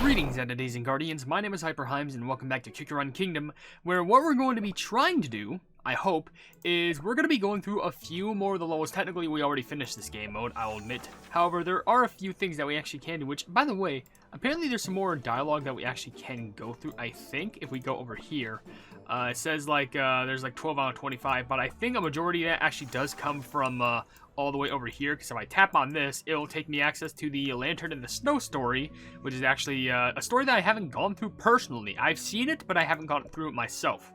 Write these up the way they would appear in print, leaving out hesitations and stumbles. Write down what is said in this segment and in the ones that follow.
Greetings, entities and guardians. My name is HyperHimes, and welcome back to Kikuran Kingdom, where what we're going to be trying to do, I hope, is we're going to be going through a few more of the levels. Technically, we already finished this game mode, I'll admit. However, there are a few things that we actually can do, which, by the way, apparently there's some more dialogue that we actually can go through, I think, if we go over here. It says, there's, 12 out of 25, but I think a majority of that actually does come from, all the way over here, because if I tap on this, it'll take me access to the Lantern in the Snow story, which is actually a story that I haven't gone through personally. I've seen it, but I haven't gone through it myself.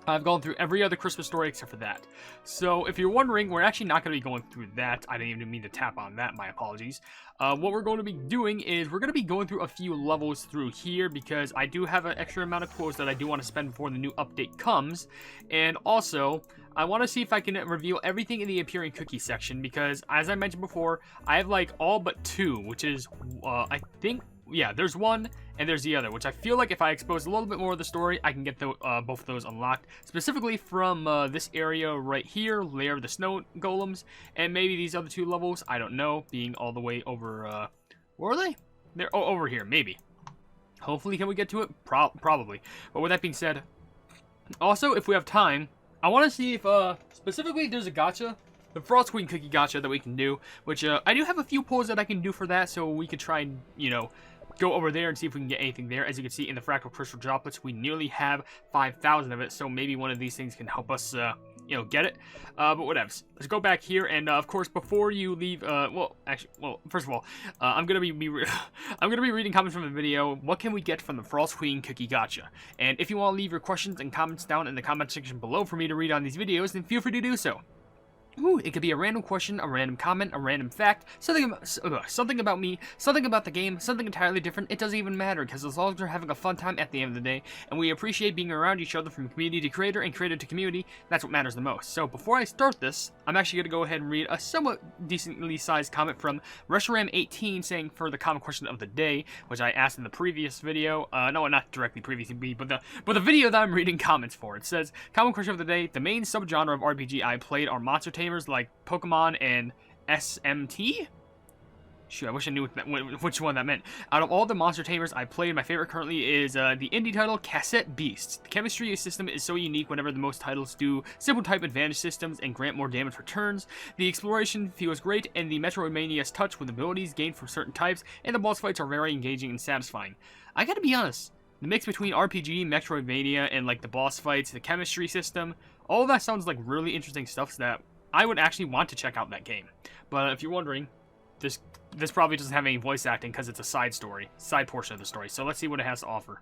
I've gone through every other Christmas story except for that. So, if you're wondering, we're actually not going to be going through that. I didn't even mean to tap on that, my apologies. What we're going to be doing is, we're going to be going through a few levels through here, because I do have an extra amount of quotes that I do want to spend before the new update comes. And also, I want to see if I can reveal everything in the appearing cookie section, because, as I mentioned before, I have, all but two, which is, I think, yeah, there's one, and there's the other, which I feel like if I expose a little bit more of the story, I can get both of those unlocked. Specifically from this area right here, Lair of the Snow Golems, and maybe these other two levels, I don't know, being all the way over, where are they? They're over here, maybe. Hopefully, can we get to it? Probably. But with that being said, also, if we have time, I want to see if, specifically, there's a gacha. The Frost Queen Cookie Gacha that we can do, which, I do have a few pulls that I can do for that, so we could try and, go over there and see if we can get anything there. As you can see in the Fractal Crystal Droplets, we nearly have 5,000 of it, so maybe one of these things can help us, get it. But whatevs. Let's go back here, and, of course, before you leave, first of all, I'm gonna be reading comments from the video. What can we get from the Frost Queen Cookie Gacha? And if you want to leave your questions and comments down in the comment section below for me to read on these videos, then feel free to do so. Ooh, it could be a random question, a random comment, a random fact, something about me, something about the game, something entirely different. It doesn't even matter, because as long as we're having a fun time at the end of the day, and we appreciate being around each other from community to creator and creator to community, that's what matters the most. So before I start this, I'm actually going to go ahead and read a somewhat decently sized comment from Resharam18 saying for the common question of the day, which I asked in the previous video. No, not directly previously, but the video that I'm reading comments for. It says, common question of the day, the main subgenre of RPG I played are monster tamers like Pokemon and SMT? Shoot, I wish I knew which one that meant. Out of all the monster tamers I played, my favorite currently is the indie title Cassette Beasts. The chemistry system is so unique whenever the most titles do simple type advantage systems and grant more damage for turns. The exploration feels great, and the Metroidvania's touch with abilities gained from certain types, and the boss fights are very engaging and satisfying. I gotta be honest, the mix between RPG, Metroidvania, and the boss fights, the chemistry system, all of that sounds like really interesting stuff so that I would actually want to check out that game. But if you're wondering, this probably doesn't have any voice acting because it's a side portion of the story. So let's see what it has to offer.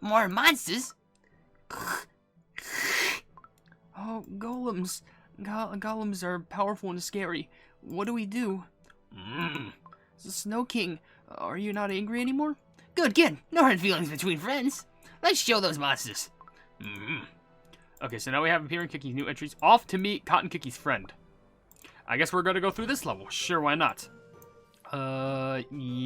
More monsters? Oh, golems. Golems are powerful and scary. What do we do? Snow King, are you not angry anymore? Good. No hard feelings between friends. Let's show those monsters. Okay, so now we have appearing cookies, new entries. Off to meet Cotton Cookie's friend. I guess we're gonna go through this level. Sure, why not? Mine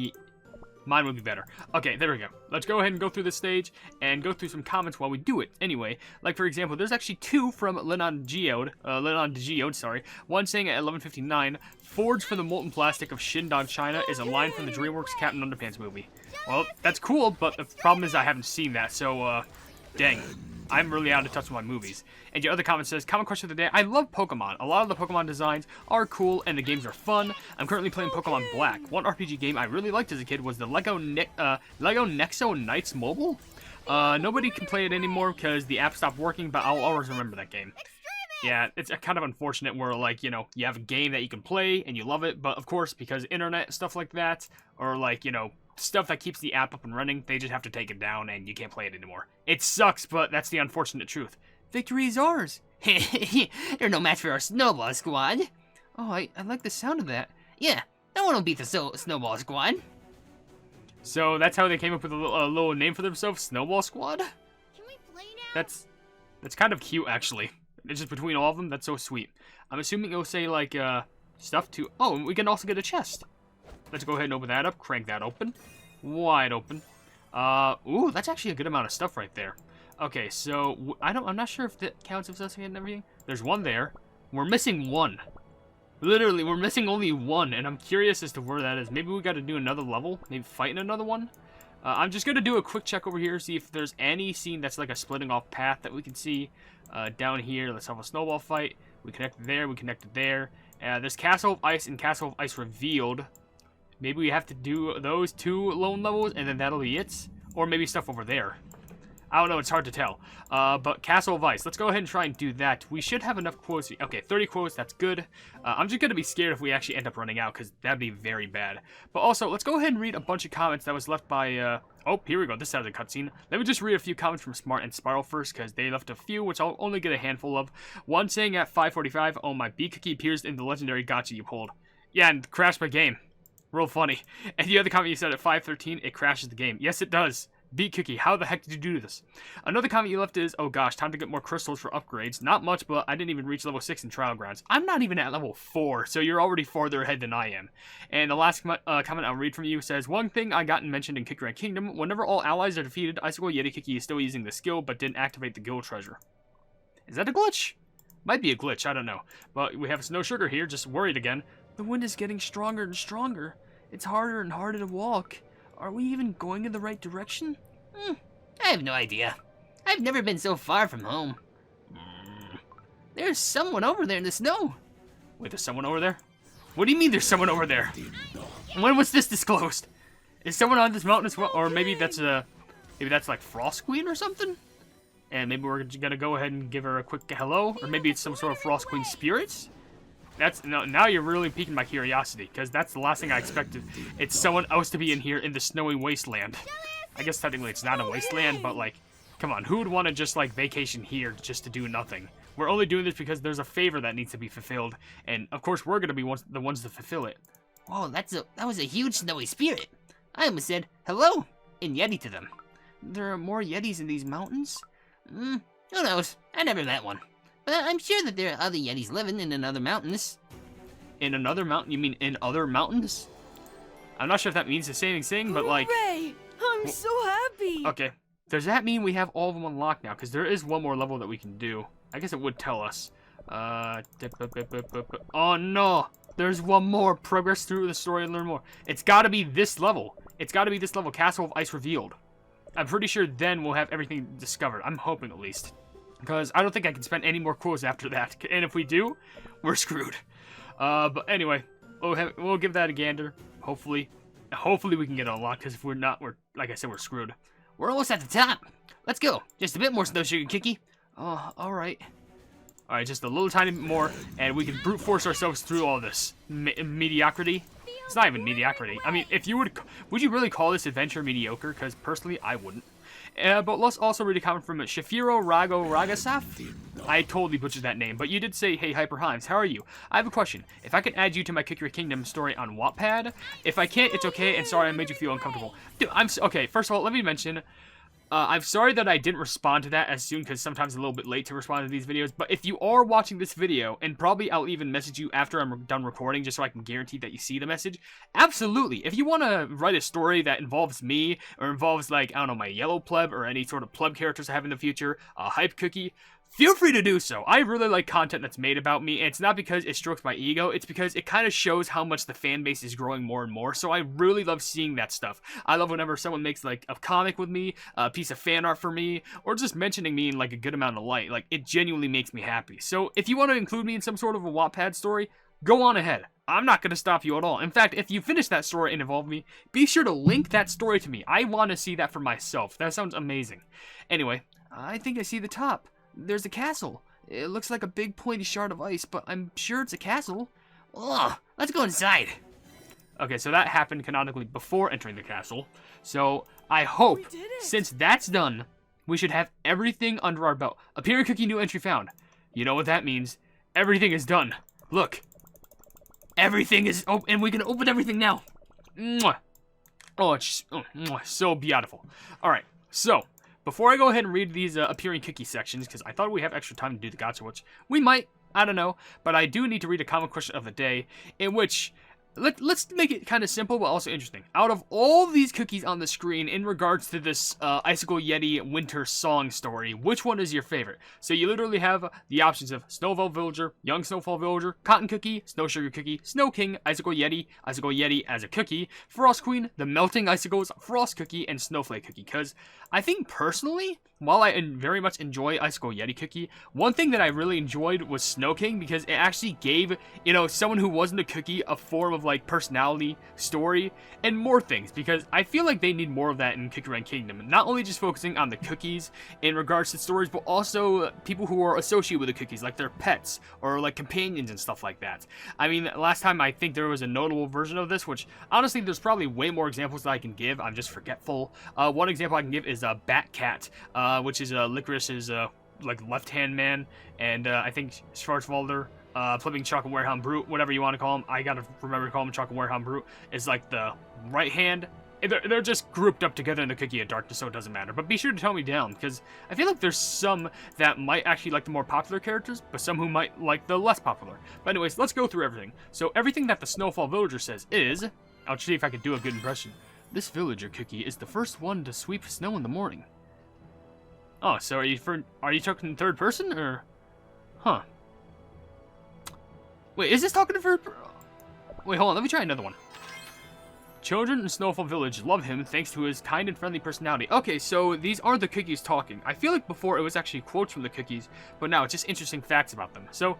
would be better. Okay, there we go. Let's go ahead and go through this stage and go through some comments while we do it. Anyway, like for example, there's actually two from Lenon Geode, sorry. One saying at 11:59, forged from the molten plastic of Shindong, China is a line from the DreamWorks Captain Underpants movie. Well, that's cool, but the problem is I haven't seen that, so, dang. I'm really out of touch with my movies. And your other comment says, common question of the day, I love Pokemon. A lot of the Pokemon designs are cool and the games are fun. I'm currently playing Pokemon Black. One RPG game I really liked as a kid was the Lego Nexo Knights Mobile. Nobody can play it anymore because the app stopped working, but I'll always remember that game. Yeah, it's kind of unfortunate where, you have a game that you can play and you love it, but of course, because internet, stuff like that, or stuff that keeps the app up and running, they just have to take it down and you can't play it anymore. It sucks, but that's the unfortunate truth. Victory is ours! You're no match for our Snowball Squad. Oh, I like the sound of that. Yeah, no one will beat the Snowball Squad. So that's how they came up with a little name for themselves, Snowball Squad? Can we play now? That's kind of cute, actually. It's just between all of them, that's so sweet. I'm assuming it'll say, stuff to... Oh, and we can also get a chest. Let's go ahead and open that up, crank that open. Wide open. Ooh, that's actually a good amount of stuff right there. Okay, so I'm not sure if that counts as us and everything. There's one there. We're missing one. Literally, we're missing only one, and I'm curious as to where that is. Maybe we got to do another level, maybe fight in another one. I'm just going to do a quick check over here, see if there's any scene that's like a splitting off path that we can see. Down here, let's have a snowball fight. We connected there, we connected there. There's Castle of Ice and Castle of Ice Revealed. Maybe we have to do those 2 lone levels, and then that'll be it. Or maybe stuff over there. I don't know, it's hard to tell. But Castle of Ice, let's go ahead and try and do that. We should have enough quotes. Okay, 30 quotes, that's good. I'm just going to be scared if we actually end up running out, because that'd be very bad. But also, let's go ahead and read a bunch of comments that was left by, oh, here we go, this has a cutscene. Let me just read a few comments from Smart and Spiral first, because they left a few, which I'll only get a handful of. One saying at 5:45, oh, my B cookie appears in the legendary Gacha you pulled. Yeah, and crashed my game. Real funny. And the other comment you said at 5:13, it crashes the game. Yes, it does. Beat Cookie, how the heck did you do this? Another comment you left is, oh gosh, time to get more crystals for upgrades. Not much, but I didn't even reach level 6 in Trial Grounds. I'm not even at level 4, so you're already farther ahead than I am. And the last comment I'll read from you says, one thing I got mentioned in Kick Kingdom, whenever all allies are defeated, ICICLE Yeti is still using the skill, but didn't activate the guild treasure. Is that a glitch? Might be a glitch, I don't know. But we have Snow Sugar here, just worried again. The wind is getting stronger and stronger. It's harder and harder to walk. Are we even going in the right direction? I have no idea. I've never been so far from home. There's someone over there in the snow. Wait, there's someone over there? What do you mean there's someone over there? When was this disclosed? Is someone on this mountain as well? Or maybe that's like Frost Queen or something? And maybe we're gonna go ahead and give her a quick hello? Or maybe it's some sort of Frost Queen spirits? Now you're really piquing my curiosity, because that's the last thing I expected. It's someone else to be in here in the snowy wasteland. I guess technically it's not a wasteland, but like, come on, who would want to just like vacation here just to do nothing? We're only doing this because there's a favor that needs to be fulfilled, and of course we're gonna be the ones to fulfill it. Whoa, that was a huge snowy spirit. I almost said hello in Yeti to them. There are more Yetis in these mountains? Who knows? I never met one. But I'm sure that there are other Yetis living in other mountains. In another mountain? You mean in other mountains? I'm not sure if that means the same thing, but like... Hooray! I'm so happy! Okay. Does that mean we have all of them unlocked now? Because there is one more level that we can do. I guess it would tell us. Oh no! There's one more. Progress through the story and learn more. It's gotta be this level. It's gotta be this level. Castle of Ice Revealed. I'm pretty sure then we'll have everything discovered. I'm hoping at least. Because I don't think I can spend any more quotes after that. And if we do, we're screwed. But anyway, we'll give that a gander. Hopefully we can get it unlocked. Because if we're not, like I said, we're screwed. We're almost at the top. Let's go. Just a bit more Snow Sugar Kiki. Oh, alright. Alright, just a little tiny bit more. And we can brute force ourselves through all this mediocrity. It's not even mediocrity. I mean, if you would you really call this adventure mediocre? Because personally, I wouldn't. But let's also read a comment from Shafiro Ragasaf. I totally butchered that name, but you did say, hey, HyperHimes, how are you? I have a question. If I can add you to my Kick Your Kingdom story on Wattpad, if I can't, it's okay, and sorry I made you feel uncomfortable. Dude, okay, first of all, let me mention, I'm sorry that I didn't respond to that as soon, because sometimes it's a little bit late to respond to these videos, but if you are watching this video, and probably I'll even message you after I'm done recording, just so I can guarantee that you see the message, absolutely. If you want to write a story that involves me, or involves, like, I don't know, my yellow pleb, or any sort of pleb characters I have in the future, a hype cookie, feel free to do so. I really like content that's made about me, and it's not because it strokes my ego, it's because it kind of shows how much the fan base is growing more and more, so I really love seeing that stuff. I love whenever someone makes, like, a comic with me, a piece of fan art for me, or just mentioning me in, like, a good amount of light. Like, it genuinely makes me happy. So, if you want to include me in some sort of a Wattpad story, go on ahead. I'm not going to stop you at all. In fact, if you finish that story and involve me, be sure to link that story to me. I want to see that for myself. That sounds amazing. Anyway, I think I see the top. There's a castle. It looks like a big pointy shard of ice, but I'm sure it's a castle. Ugh, let's go inside. Okay, so that happened canonically before entering the castle. So I hope, since that's done, we should have everything under our belt. Appearing cookie new entry found. You know what that means. Everything is done. Look. Everything is open, and we can open everything now. Mwah. Oh, it's so beautiful. All right, so before I go ahead and read these appearing cookie sections, because I thought we have extra time to do the gacha, which we might, I don't know, but I do need to read a common question of the day, in which let's make it kind of simple but also interesting. Out of all these cookies on the screen in regards to this Icicle Yeti winter song story, which one is your favorite? So you literally have the options of Snowfall Villager, Young Snowfall Villager, Cotton Cookie, Snow Sugar Cookie, Snow King, Icicle Yeti as a cookie, Frost Queen, the Melting Icicles, Frost Cookie, and Snowflake Cookie. Because I think personally, while I very much enjoy Icicle Yeti Cookie, one thing that I really enjoyed was Snow King because it actually gave, someone who wasn't a cookie a form of like personality, story, and more things, because I feel like they need more of that in Cookie Run Kingdom. Not only just focusing on the cookies in regards to stories, but also people who are associated with the cookies, like their pets or like companions and stuff like that. I mean, last time I think there was a notable version of this, which honestly there's probably way more examples that I can give. I'm just forgetful. One example I can give is Bat Cat, which is Licorice's like left-hand man, and I think Schwarzwalder, flipping Chocolate Warehound Brute, whatever you want to call him. I gotta remember to call him Chocolate Warehound Brute, is like the right hand. They're just grouped up together in the Cookie of Darkness, so it doesn't matter. But be sure to tell me down, because I feel like there's some that might actually like the more popular characters, but some who might like the less popular. But anyways, let's go through everything. So everything that the Snowfall Villager says is, I'll see if I can do a good impression. This villager cookie is the first one to sweep snow in the morning. Oh, so are you talking in third person, or? Huh. Wait, is this talking to third? Wait, hold on. Let me try another one. Children in Snowfall Village love him thanks to his kind and friendly personality. Okay, so these are the cookies talking. I feel like before it was actually quotes from the cookies, but now it's just interesting facts about them. So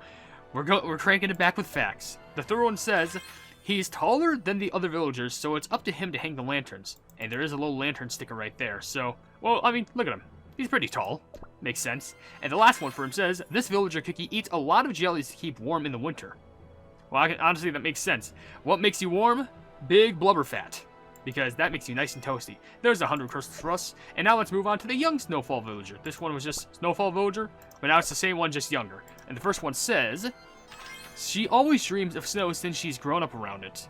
we're cranking it back with facts. The third one says he's taller than the other villagers, so it's up to him to hang the lanterns. And there is a little lantern sticker right there. So, well, I mean, look at him. He's pretty tall. Makes sense. And the last one for him says, this villager cookie eats a lot of jellies to keep warm in the winter. Well, honestly, that makes sense. What makes you warm? Big blubber fat. Because that makes you nice and toasty. There's 100 crystals for us. And now let's move on to the young Snowfall Villager. This one was just Snowfall Villager, but now it's the same one, just younger. And the first one says, she always dreams of snow since she's grown up around it.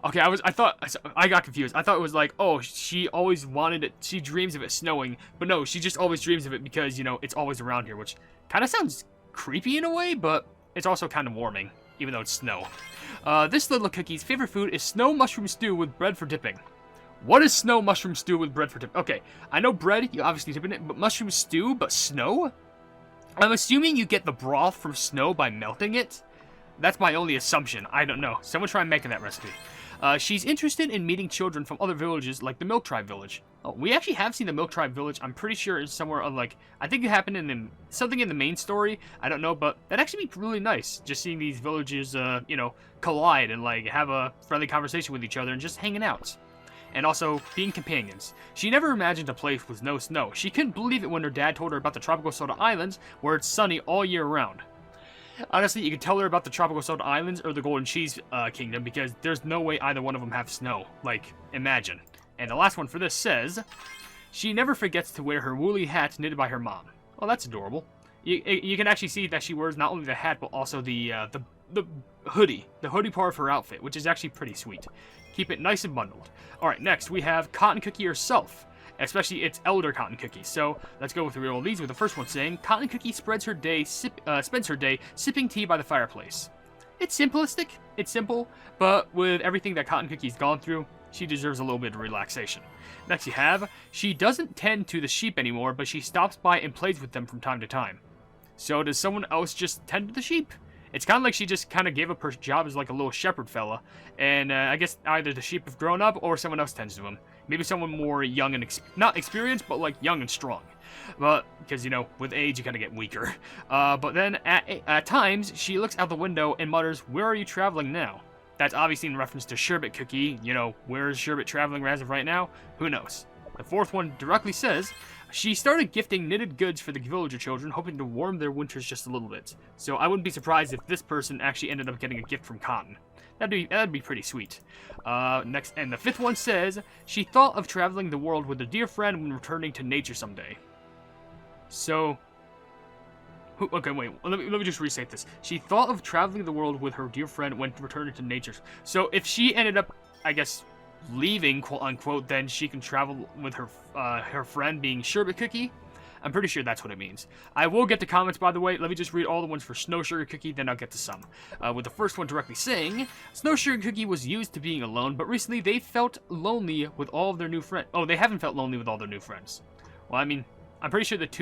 Okay, I got confused. I thought it was like, oh, she always wanted it, she dreams of it snowing, but no, she just always dreams of it because, it's always around here, which kind of sounds creepy in a way, but it's also kind of warming, even though it's snow. This little cookie's favorite food is snow mushroom stew with bread for dipping. What is snow mushroom stew with bread for dipping? Okay, I know bread, you obviously dip in it, but mushroom stew, but snow? I'm assuming you get the broth from snow by melting it. That's my only assumption. I don't know. Someone try making that recipe. She's interested in meeting children from other villages, like the Milk Tribe Village. Oh, we actually have seen the Milk Tribe Village. I'm pretty sure it's somewhere on, like, I think it happened in something in the main story. I don't know, but that'd actually be really nice. Just seeing these villages, collide and, like, have a friendly conversation with each other and just hanging out. And also, being companions. She never imagined a place with no snow. She couldn't believe it when her dad told her about the Tropical Soda Islands, where it's sunny all year round. Honestly, you could tell her about the Tropical Soda Islands or the Golden Cheese Kingdom, because there's no way either one of them have snow. Like, imagine. And the last one for this says, she never forgets to wear her woolly hat knitted by her mom. Oh, that's adorable. You can actually see that she wears not only the hat, but also the hoodie. The hoodie part of her outfit, which is actually pretty sweet. Keep it nice and bundled. Alright, next we have Cotton Cookie herself. Especially its elder Cotton Cookie. So let's go through all these, with the first one saying, Cotton Cookie spends her day sipping tea by the fireplace. It's simplistic, it's simple, but with everything that Cotton Cookie's gone through, she deserves a little bit of relaxation. Next you have, she doesn't tend to the sheep anymore, but she stops by and plays with them from time to time. So does someone else just tend to the sheep? It's kind of like she just kind of gave up her job as like a little shepherd fella, and I guess either the sheep have grown up or someone else tends to them. Maybe someone more young and, not experienced, but like young and strong. But, because, with age you kind of get weaker. But then, at times, she looks out the window and mutters, where are you traveling now? That's obviously in reference to Sherbet Cookie. Where is Sherbet traveling as of right now? Who knows? The fourth one directly says, she started gifting knitted goods for the villager children, hoping to warm their winters just a little bit. So I wouldn't be surprised if this person actually ended up getting a gift from Cotton. That'd be pretty sweet. Next, and the fifth one says, she thought of traveling the world with a dear friend when returning to nature someday. So, okay, wait, let me just restate this. She thought of traveling the world with her dear friend when returning to nature. So if she ended up, I guess, leaving, quote unquote, then she can travel with her friend being Sherbet Cookie. I'm pretty sure that's what it means. I will get to comments, by the way. Let me just read all the ones for Snow Sugar Cookie, then I'll get to some. With the first one directly saying, Snow Sugar Cookie was used to being alone, but recently they felt lonely with all of their new friends. Oh, they haven't felt lonely with all their new friends. Well, I mean, I'm pretty sure what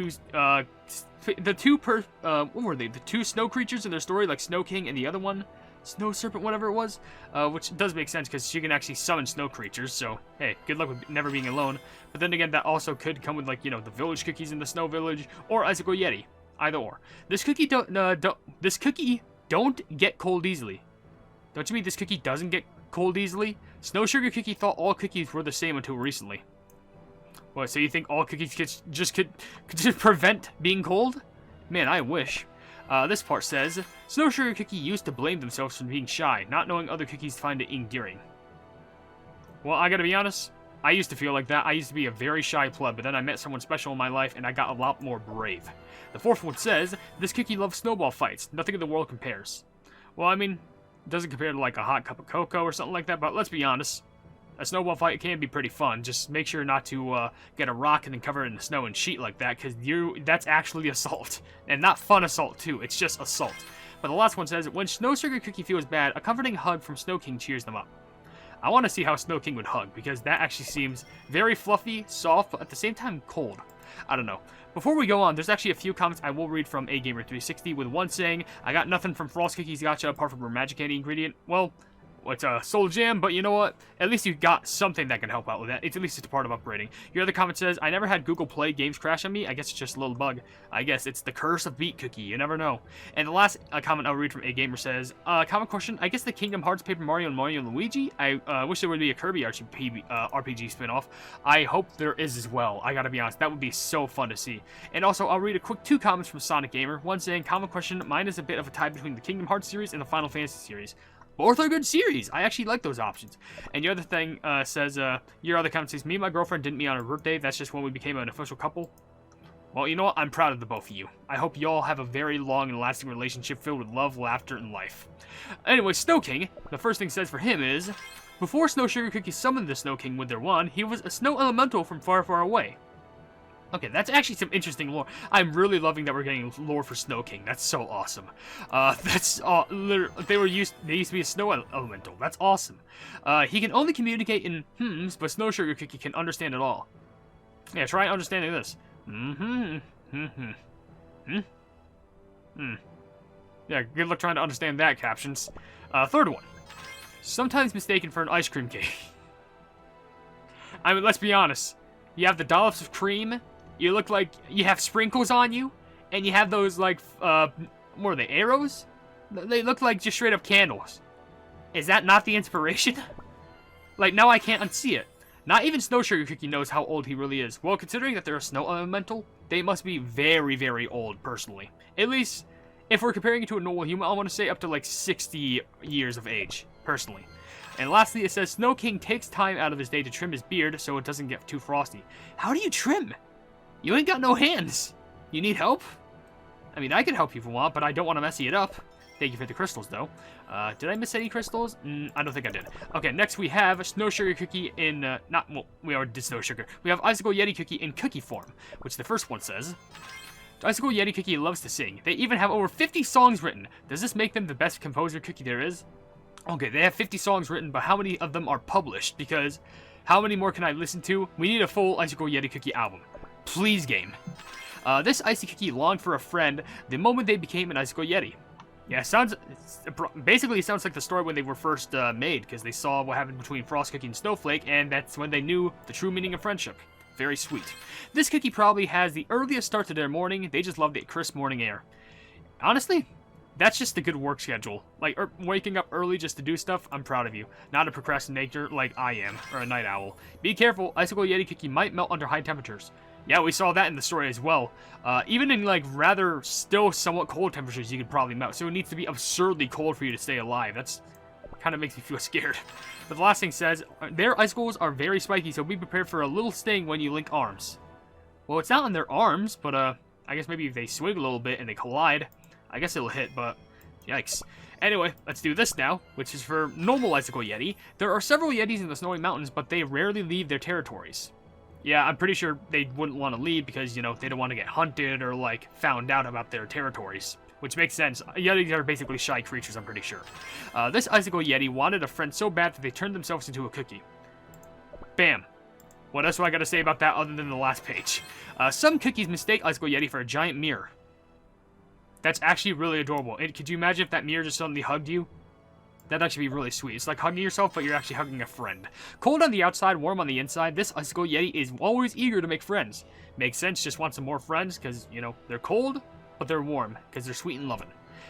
were they? The two snow creatures in their story, like Snow King and the other one, Snow Serpent, whatever it was, which does make sense because she can actually summon snow creatures, so hey, good luck with never being alone. But then again, that also could come with, like, you know, the village cookies in the Snow Village, or Icicle Yeti, either or. This cookie don't get cold easily. Don't you mean this cookie doesn't get cold easily? Snow Sugar Cookie thought all cookies were the same until recently. What, so you think all cookies could just prevent being cold? Man, I wish. This part says, Snow Sugar Cookie used to blame themselves for being shy, not knowing other cookies find it endearing. Well, I gotta be honest, I used to feel like that. I used to be a very shy pleb, but then I met someone special in my life, and I got a lot more brave. The fourth one says, this cookie loves snowball fights. Nothing in the world compares. Well, I mean, it doesn't compare to, like, a hot cup of cocoa or something like that, but let's be honest. A snowball fight can be pretty fun. Just make sure not to get a rock and then cover it in the snow and sheet like that, because that's actually assault. And not fun assault, too. It's just assault. But the last one says, when Snow Sugar Cookie feels bad, a comforting hug from Snow King cheers them up. I want to see how Snow King would hug, because that actually seems very fluffy, soft, but at the same time cold. I don't know. Before we go on, there's actually a few comments I will read from AGamer360, with one saying, I got nothing from Frost Cookies Gacha apart from her magic candy ingredient. Well, it's a soul jam, but you know what? At least you got something that can help out with that. At least it's a part of upgrading. Your other comment says, I never had Google Play games crash on me. I guess it's just a little bug. I guess it's the curse of Beat Cookie. You never know. And the last comment I'll read from A Gamer says, comment question, I guess the Kingdom Hearts, Paper Mario, and Mario & Luigi? I wish there would be a Kirby RPG spin-off. I hope there is as well. I gotta be honest, that would be so fun to see. And also, I'll read a quick 2 comments from Sonic Gamer. One saying, comment question, mine is a bit of a tie between the Kingdom Hearts series and the Final Fantasy series. Both are good series. I actually like those options. And your other thing says, your other comment says, me and my girlfriend didn't meet on her birthday. That's just when we became an official couple. Well, you know what? I'm proud of the both of you. I hope y'all have a very long and lasting relationship filled with love, laughter, and life. Anyway, Snow King, the first thing says for him is, before Snow Sugar Cookie summoned the Snow King with their wand, he was a snow elemental from far, far away. Okay, that's actually some interesting lore. I'm really loving that we're getting lore for Snow King. That's so awesome. They used to be a snow elemental. That's awesome. He can only communicate in hmms, but Snow Sugar Cookie can understand it all. Yeah, try understanding this. Yeah, good luck trying to understand that, captions. Third one. Sometimes mistaken for an ice cream cake. I mean, let's be honest. You have the dollops of cream. You look like you have sprinkles on you, and you have those, like, what are they, arrows? They look like just straight up candles. Is that not the inspiration? Like, now I can't unsee it. Not even Snow Sugar Cookie knows how old he really is. Well, considering that they're a snow elemental, they must be very, very old, personally. At least, if we're comparing it to a normal human, I want to say up to, like, 60 years of age, personally. And lastly, it says, Snow King takes time out of his day to trim his beard so it doesn't get too frosty. How do you trim? You ain't got no hands. You need help? I mean, I can help you if you want, but I don't want to messy it up. Thank you for the crystals, though. Did I miss any crystals? I don't think I did. Okay, next we have Snow Sugar Cookie in, well, we already did Snow Sugar. We have Icicle Yeti Cookie in cookie form, which the first one says, Icicle Yeti Cookie loves to sing. They even have over 50 songs written. Does this make them the best composer cookie there is? Okay, they have 50 songs written, but how many of them are published? Because how many more can I listen to? We need a full Icicle Yeti Cookie album. Please, game. This Icy Cookie longed for a friend the moment they became an Icicle Yeti. Yeah, basically it sounds like the story when they were first made, because they saw what happened between Frost Cookie and Snowflake, and that's when they knew the true meaning of friendship. Very sweet. This cookie probably has the earliest start to their morning. They just love the crisp morning air. Honestly, that's just a good work schedule. Like, waking up early just to do stuff, I'm proud of you. Not a procrastinator like I am, or a night owl. Be careful, Icicle Yeti Cookie might melt under high temperatures. Yeah, we saw that in the story as well. Even in, like, rather still somewhat cold temperatures, you could probably melt. So it needs to be absurdly cold for you to stay alive. That's kind of makes me feel scared. But the last thing says, their icicles are very spiky, so be prepared for a little sting when you link arms. Well, it's not on their arms, but I guess maybe if they swing a little bit and they collide, I guess it'll hit, but yikes. Anyway, let's do this now, which is for normal Icicle Yeti. There are several Yetis in the Snowy Mountains, but they rarely leave their territories. Yeah, I'm pretty sure they wouldn't want to leave because, you know, they don't want to get hunted or, like, found out about their territories. Which makes sense. Yetis are basically shy creatures, I'm pretty sure. This Icicle Yeti wanted a friend so bad that they turned themselves into a cookie. Bam. What else do I got to say about that other than the last page? Some cookies mistake Icicle Yeti for a giant mirror. That's actually really adorable. Could you imagine if that mirror just suddenly hugged you? That'd actually be really sweet. It's like hugging yourself, but you're actually hugging a friend. Cold on the outside, warm on the inside, this Icicle Yeti is always eager to make friends. Makes sense, just want some more friends, because, you know, they're cold, but they're warm, because they're sweet and loving.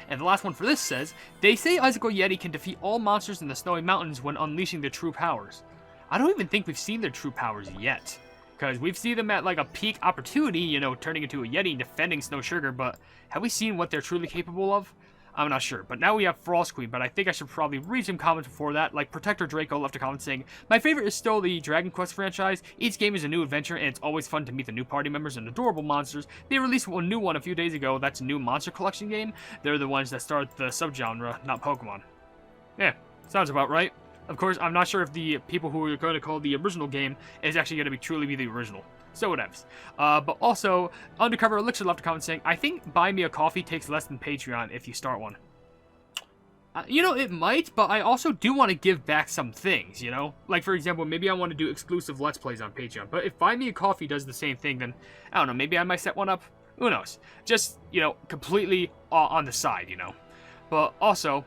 And the last one for this says, they say Icicle Yeti can defeat all monsters in the snowy mountains when unleashing their true powers. I don't even think we've seen their true powers yet. Because we've seen them at like a peak opportunity, you know, turning into a Yeti and defending Snow Sugar, but have we seen what they're truly capable of? I'm not sure, but now we have Frost Queen, but I think I should probably read some comments before that. Like Protector Draco left a comment saying, my favorite is still the Dragon Quest franchise. Each game is a new adventure, and it's always fun to meet the new party members and adorable monsters. They released a new one a few days ago. That's a new monster collection game. They're the ones that start the subgenre, not Pokemon. Yeah, sounds about right. Of course, I'm not sure if the people who are going to call the original game is actually going to truly be the original. So whatevs. But also, Undercover Elixir left a comment saying, I think Buy Me a Coffee takes less than Patreon if you start one. You know, it might, but I also do want to give back some things, you know? Like, for example, maybe I want to do exclusive Let's Plays on Patreon. But if Buy Me a Coffee does the same thing, then, I don't know, maybe I might set one up. Who knows? Just, you know, completely on the side, you know? But also,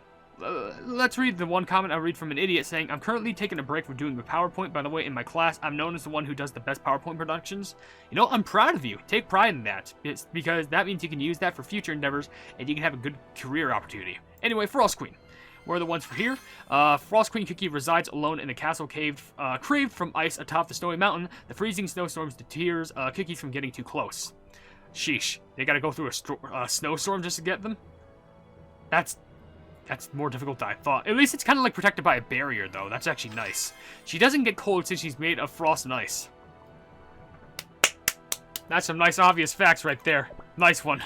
let's read the one comment I read from an idiot saying, I'm currently taking a break from doing the PowerPoint. By the way, in my class, I'm known as the one who does the best PowerPoint productions. You know, I'm proud of you. Take pride in that. It's because that means you can use that for future endeavors, and you can have a good career opportunity. Anyway, Frost Queen. We're the ones for here. Frost Queen Cookie resides alone in a castle craved from ice atop the snowy mountain. The freezing snowstorms deters cookies from getting too close. Sheesh. They gotta go through a snowstorm just to get them? That's more difficult than I thought. At least it's kind of like protected by a barrier, though. That's actually nice. She doesn't get cold since she's made of frost and ice. That's some nice obvious facts right there. Nice one.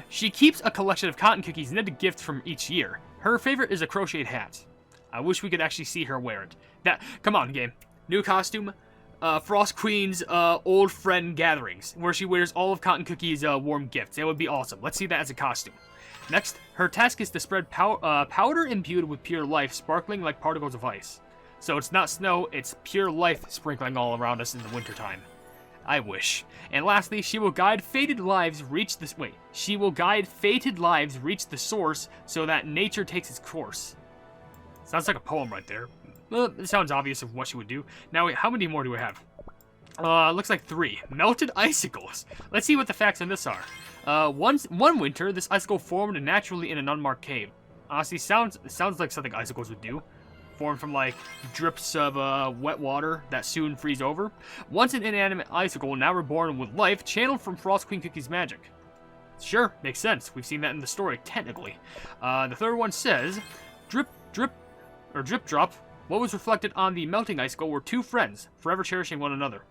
She keeps a collection of cotton cookies knitted gifts from each year. Her favorite is a crocheted hat. I wish we could actually see her wear it. Come on, game. New costume. Frost Queen's old friend gatherings, where she wears all of Cotton Cookie's warm gifts. That would be awesome. Let's see that as a costume. Next, her task is to spread powder imbued with pure life, sparkling like particles of ice. So it's not snow, it's pure life sprinkling all around us in the wintertime. I wish. And lastly, she will guide fated lives reach the source so that nature takes its course. Sounds like a poem right there. Well, it sounds obvious of what she would do. Now, wait, how many more do we have? Looks like 3. Melted icicles. Let's see what the facts on this are. One winter, this icicle formed naturally in an unmarked cave. Honestly, sounds like something icicles would do. Formed from, like, drips of wet water that soon freeze over. Once an inanimate icicle, now reborn with life, channeled from Frost Queen Cookie's magic. Sure, makes sense. We've seen that in the story, technically. The third one says, drip drop. What was reflected on the melting icicle were 2 friends, forever cherishing one another.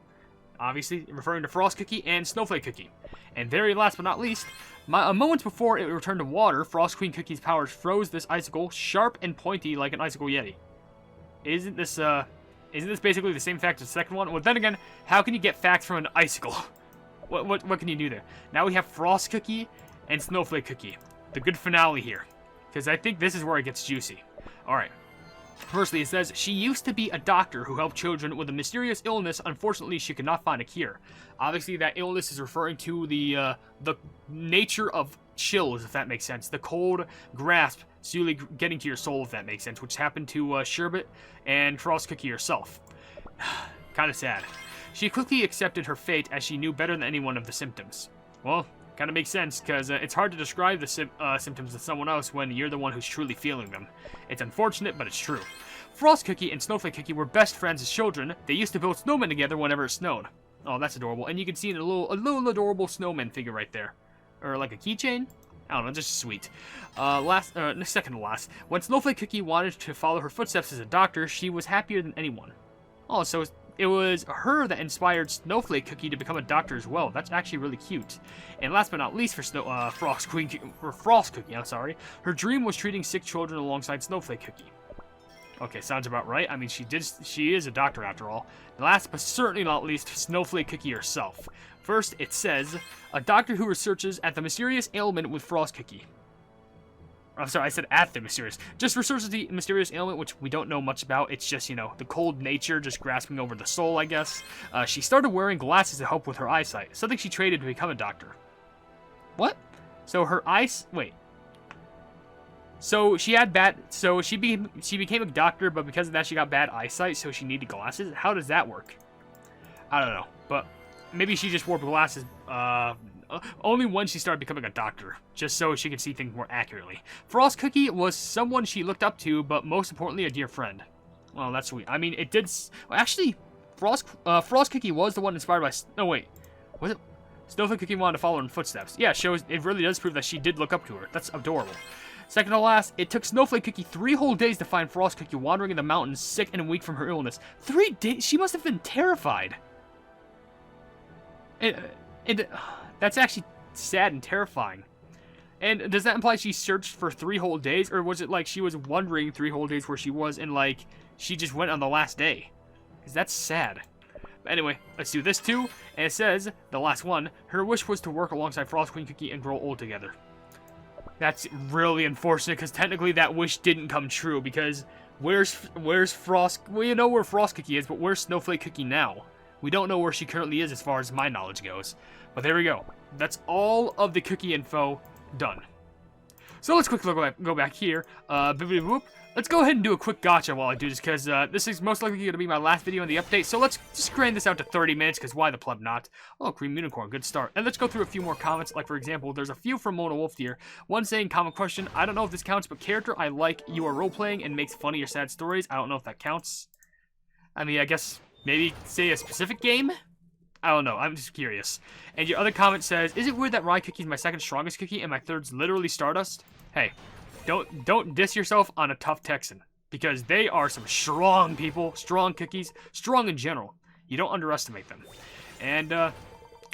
Obviously, referring to Frost Cookie and Snowflake Cookie. And very last but not least, moments before it returned to water, Frost Queen Cookie's powers froze this icicle sharp and pointy like an icicle yeti. Isn't this basically the same fact as the second one? Well, then again, how can you get facts from an icicle? What can you do there? Now we have Frost Cookie and Snowflake Cookie. The good finale here. Because I think this is where it gets juicy. Alright. Firstly, it says, she used to be a doctor who helped children with a mysterious illness. Unfortunately, she could not find a cure. Obviously, that illness is referring to the nature of chills, if that makes sense. The cold grasp slowly getting to your soul, if that makes sense, which happened to Sherbet and Frost Cookie herself. Kind of sad. She quickly accepted her fate as she knew better than anyone of the symptoms. Well, kind of makes sense, because it's hard to describe the symptoms to someone else when you're the one who's truly feeling them. It's unfortunate, but it's true. Frost Cookie and Snowflake Cookie were best friends as children. They used to build snowmen together whenever it snowed. Oh, that's adorable. And you can see a little adorable snowman figure right there. Or like a keychain? I don't know, just sweet. Second to last. When Snowflake Cookie wanted to follow her footsteps as a doctor, she was happier than anyone. Oh, so it was her that inspired Snowflake Cookie to become a doctor as well. That's actually really cute. And last but not least for Frost Cookie, her dream was treating sick children alongside Snowflake Cookie. Okay, sounds about right. I mean, she is a doctor after all. Last but certainly not least, Snowflake Cookie herself. First, it says, a doctor who researches at the mysterious ailment with Frost Cookie. I'm sorry, I said at the mysterious. Just researches the mysterious ailment, which we don't know much about. It's just, you know, the cold nature just grasping over the soul, I guess. She started wearing glasses to help with her eyesight, something she traded to become a doctor. What? So her eyes... Wait. So she had bad... So she became a doctor, but because of that she got bad eyesight, so she needed glasses? How does that work? I don't know, but maybe she just wore glasses only when she started becoming a doctor, just so she could see things more accurately. Frost Cookie was someone she looked up to, but most importantly, a dear friend. Well, that's sweet. I mean, it did... Well, actually, Frost Cookie was the one inspired by... No, wait. Was it... Snowflake Cookie wanted to follow in footsteps. Yeah, it really does prove that she did look up to her. That's adorable. Second to last, it took Snowflake Cookie 3 whole days to find Frost Cookie wandering in the mountains, sick and weak from her illness. 3 days? She must have been terrified. That's actually sad and terrifying. And does that imply she searched for 3 whole days? Or was it like she was wondering 3 whole days where she was and like she just went on the last day? Because that's sad. But anyway, let's do this too. And it says, the last one, her wish was to work alongside Frost Queen Cookie and grow old together. That's really unfortunate because technically that wish didn't come true because where's Frost... Well, you know where Frost Cookie is, but where's Snowflake Cookie now? We don't know where she currently is as far as my knowledge goes. But there we go. That's all of the cookie info done. So let's quickly go back here. Let's go ahead and do a quick gacha while I do this, because this is most likely going to be my last video in the update. So let's just grind this out to 30 minutes, because why the pleb not? Oh, Cream Unicorn, good start. And let's go through a few more comments. Like, for example, there's a few from Mona Wolf here. One saying, common question, I don't know if this counts, but character I like, you are role-playing and makes funny or sad stories. I don't know if that counts. I mean, I guess maybe say a specific game? I don't know, I'm just curious. And your other comment says, is it weird that Rye Cookie is my second strongest cookie and my third's literally Stardust? Hey, don't diss yourself on a tough Texan, because they are some strong people, strong cookies, strong in general. You don't underestimate them. And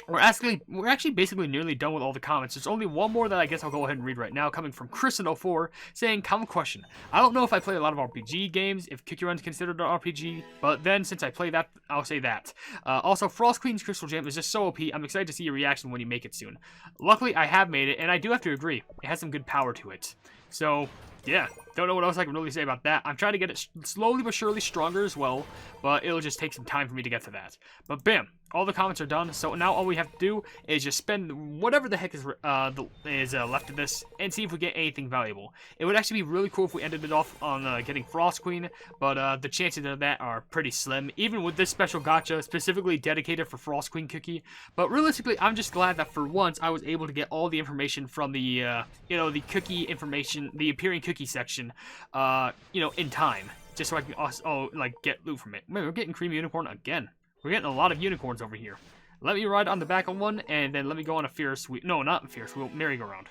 we're actually basically nearly done with all the comments. There's only one more that I guess I'll go ahead and read right now, coming from Chris04, saying, common question. I don't know if I play a lot of RPG games, if Cookie Run's considered an RPG, but then since I play that, I'll say that. Also, Frost Queen's Crystal Gem is just so OP, I'm excited to see your reaction when you make it soon. Luckily, I have made it, and I do have to agree, it has some good power to it. So, yeah, don't know what else I can really say about that. I'm trying to get it slowly but surely stronger as well, but it'll just take some time for me to get to that. But bam, all the comments are done, so now all we have to do is just spend whatever the heck is left of this and see if we get anything valuable. It would actually be really cool if we ended it off on getting Frost Queen, but the chances of that are pretty slim, even with this special gacha specifically dedicated for Frost Queen Cookie. But realistically, I'm just glad that for once I was able to get all the information from the, the cookie information, the appearing cookie section, in time, just so I can also, get loot from it. Man, we're getting Cream Unicorn again. We're getting a lot of unicorns over here. Let me ride on the back of one, and then let me go on a Ferris wheel. No, not a Ferris wheel. Merry-go-round.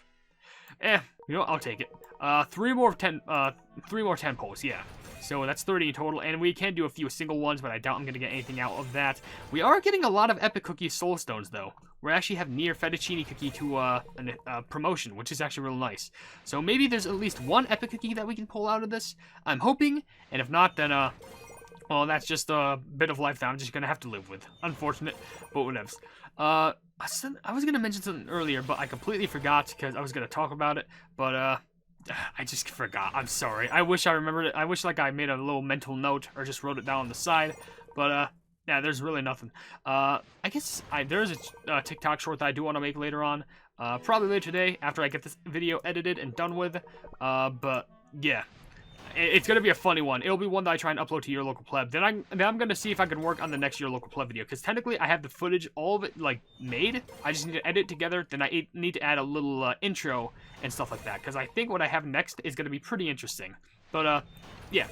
I'll take it. 3 more 10 poles, yeah. So that's 30 in total, and we can do a few single ones, but I doubt I'm going to get anything out of that. We are getting a lot of Epic Cookie Soul Stones, though. We actually have near Fettuccine Cookie to a promotion, which is actually real nice. So maybe there's at least one Epic Cookie that we can pull out of this. I'm hoping, and if not, then, well, that's just a bit of life that I'm just going to have to live with. Unfortunate, but whatevs. I was going to mention something earlier, but I completely forgot because I was going to talk about it, but, I just forgot. I'm sorry. I wish I remembered it. I wish, I made a little mental note or just wrote it down on the side, but, yeah, there's really nothing. I guess there's a TikTok short that I do want to make later on, probably later today after I get this video edited and done with, but, yeah. It's going to be a funny one. It'll be one that I try and upload to Your Local Pleb. Then I'm going to see if I can work on the next Your Local Pleb video. Because technically, I have the footage, all of it, made. I just need to edit it together. Then I need to add a little intro and stuff like that. Because I think what I have next is going to be pretty interesting. But, yeah.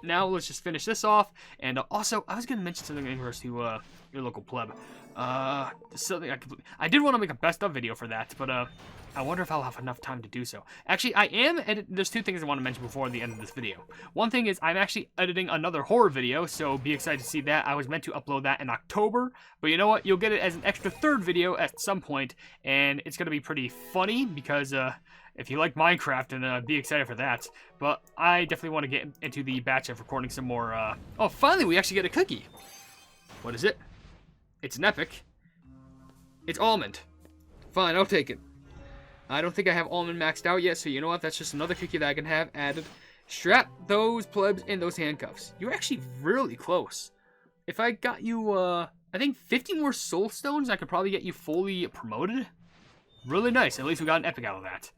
Now, let's just finish this off. And also, I was going to mention something in regards to Your Local Pleb. Something I did want to make a best of video for that. But, I wonder if I'll have enough time to do so. Actually, there's 2 things I want to mention before the end of this video. One thing is I'm actually editing another horror video, so be excited to see that. I was meant to upload that in October, but you know what? You'll get it as an extra 3rd video at some point, and it's going to be pretty funny because, if you like Minecraft, then be excited for that. But I definitely want to get into the batch of recording some more. Oh, finally, we actually get a cookie. What is it? It's an epic. It's almond. Fine, I'll take it. I don't think I have almond maxed out yet, so you know what? That's just another cookie that I can have added. Strap those plebs in those handcuffs. You're actually really close. If I got you, I think 50 more soul stones, I could probably get you fully promoted. Really nice. At least we got an epic out of that.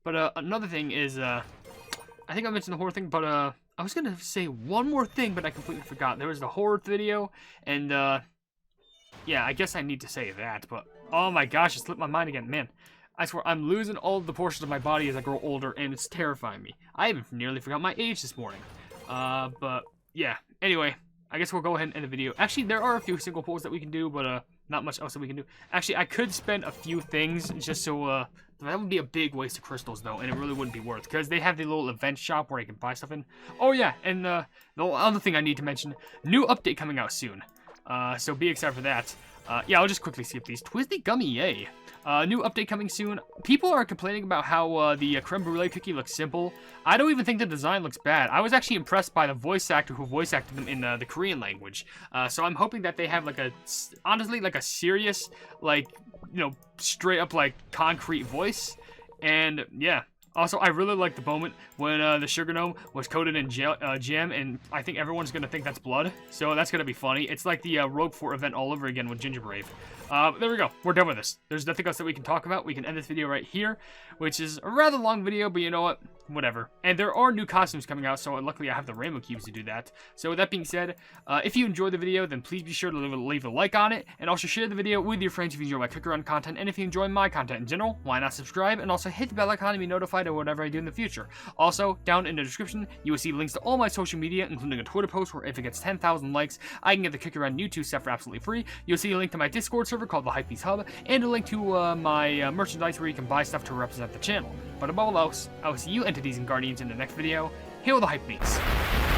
But another thing is, I think I mentioned the horror thing, but, I was gonna say one more thing, but I completely forgot. There was the horror video, and, yeah, I guess I need to say that, but, oh my gosh, it slipped my mind again. Man, I swear, I'm losing all of the portions of my body as I grow older, and it's terrifying me. I even nearly forgot my age this morning. But, yeah. Anyway, I guess we'll go ahead and end the video. Actually, there are a few single pulls that we can do, but, not much else that we can do. Actually, I could spend a few things just so, that would be a big waste of crystals, though, and it really wouldn't be worth, because they have the little event shop where you can buy stuff in. Oh, yeah, and, the other thing I need to mention, new update coming out soon. So be excited for that. Yeah, I'll just quickly skip these. Twisty Gummy, yay. New update coming soon. People are complaining about how the creme brulee cookie looks simple. I don't even think the design looks bad. I was actually impressed by the voice actor who voice acted them in the Korean language. So I'm hoping that they have like honestly, like a serious, like, you know, straight up like concrete voice. And yeah. Also, I really like the moment when the sugar gnome was coated in jam, and I think everyone's going to think that's blood, so that's going to be funny. It's like the Rogue 4 event all over again with Ginger Brave. There we go. We're done with this. There's nothing else that we can talk about. We can end this video right here, which is a rather long video, but you know what? Whatever. And there are new costumes coming out, so luckily I have the rainbow cubes to do that. So with that being said, if you enjoyed the video, then please be sure to leave a like on it, and also share the video with your friends if you enjoy my cookie run content, and if you enjoy my content in general, why not subscribe, and also hit the bell icon to be notified of whatever I do in the future. Also, down in the description, you will see links to all my social media, including a Twitter post where if it gets 10,000 likes, I can get the Cookie Run YouTube stuff for absolutely free. You'll see a link to my Discord server called the Hypenese Hub, and a link to my merchandise where you can buy stuff to represent the channel. But above all else, I will see you entities and guardians in the next video. Hail the Hypenese!